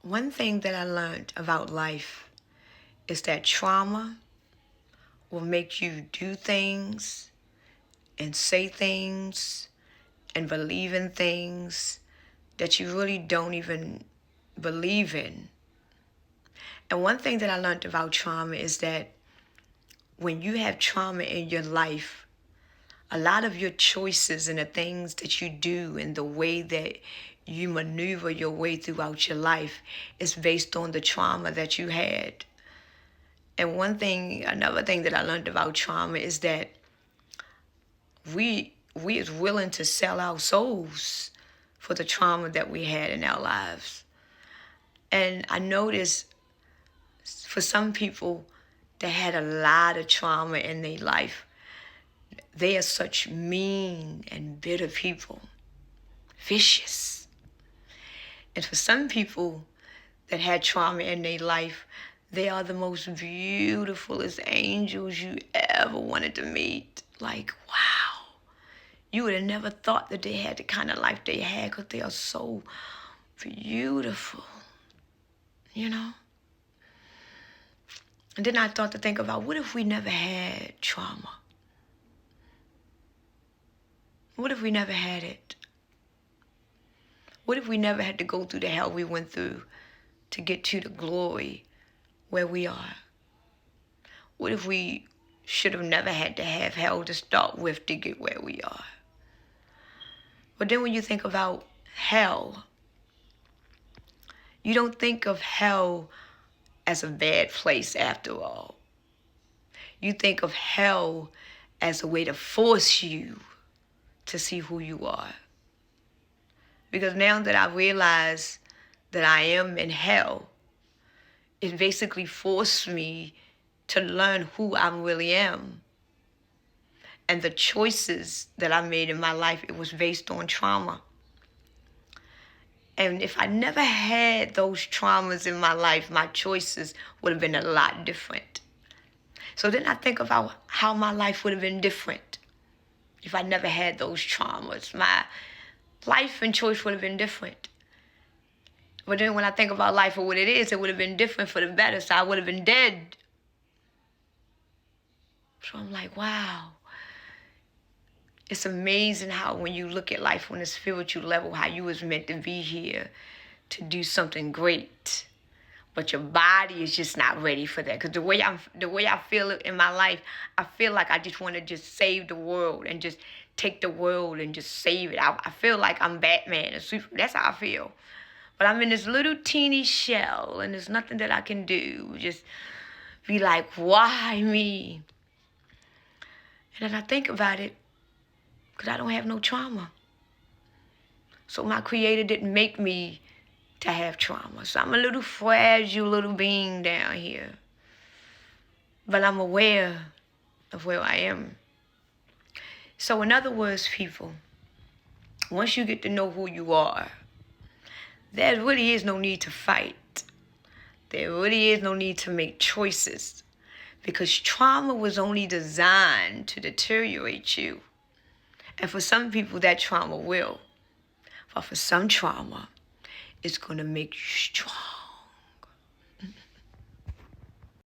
One thing that I learned about life is that trauma will make you do things and say things and believe in things that you really don't even believe in. And one thing that I learned about trauma is that when you have trauma in your life, a lot of your choices and the things that you do and the way that you maneuver your way throughout your life is based on the trauma that you had. And another thing that I learned about trauma is that we is willing to sell our souls for the trauma that we had in our lives. And I noticed for some people that had a lot of trauma in their life, they are such mean and bitter people, vicious. And for some people that had trauma in their life, they are the most beautifulest angels you ever wanted to meet. Like, wow. You would have never thought that they had the kind of life they had because they are so beautiful, you know? And then I thought to think about, what if we never had trauma? What if we never had it? What if we never had to go through the hell we went through to get to the glory where we are? What if we should have never had to have hell to start with to get where we are? But then when you think about hell, you don't think of hell as a bad place after all. You think of hell as a way to force you to see who you are. Because now that I realize that I am in hell, it basically forced me to learn who I really am. And the choices that I made in my life, it was based on trauma. And if I never had those traumas in my life, my choices would have been a lot different. So then I think about how my life would have been different if I never had those traumas. My life and choice would have been different. But then when I think about life for what it is, it would have been different for the better. So I would have been dead. So I'm like, wow. It's amazing how when you look at life on a spiritual level, how you was meant to be here to do something great. But your body is just not ready for that. Because the way I feel it in my life, I feel like I just want to just save the world and just take the world and just save it. I feel like I'm Batman. That's how I feel. But I'm in this little teeny shell and there's nothing that I can do. Just be like, why me? And then I think about it, because I don't have no trauma. So my creator didn't make me to have trauma. So I'm a little fragile little being down here. But I'm aware of where I am. So in other words, people, once you get to know who you are, there really is no need to fight. There really is no need to make choices. Because trauma was only designed to deteriorate you. And for some people, that trauma will. But for some trauma, it's going to make you strong.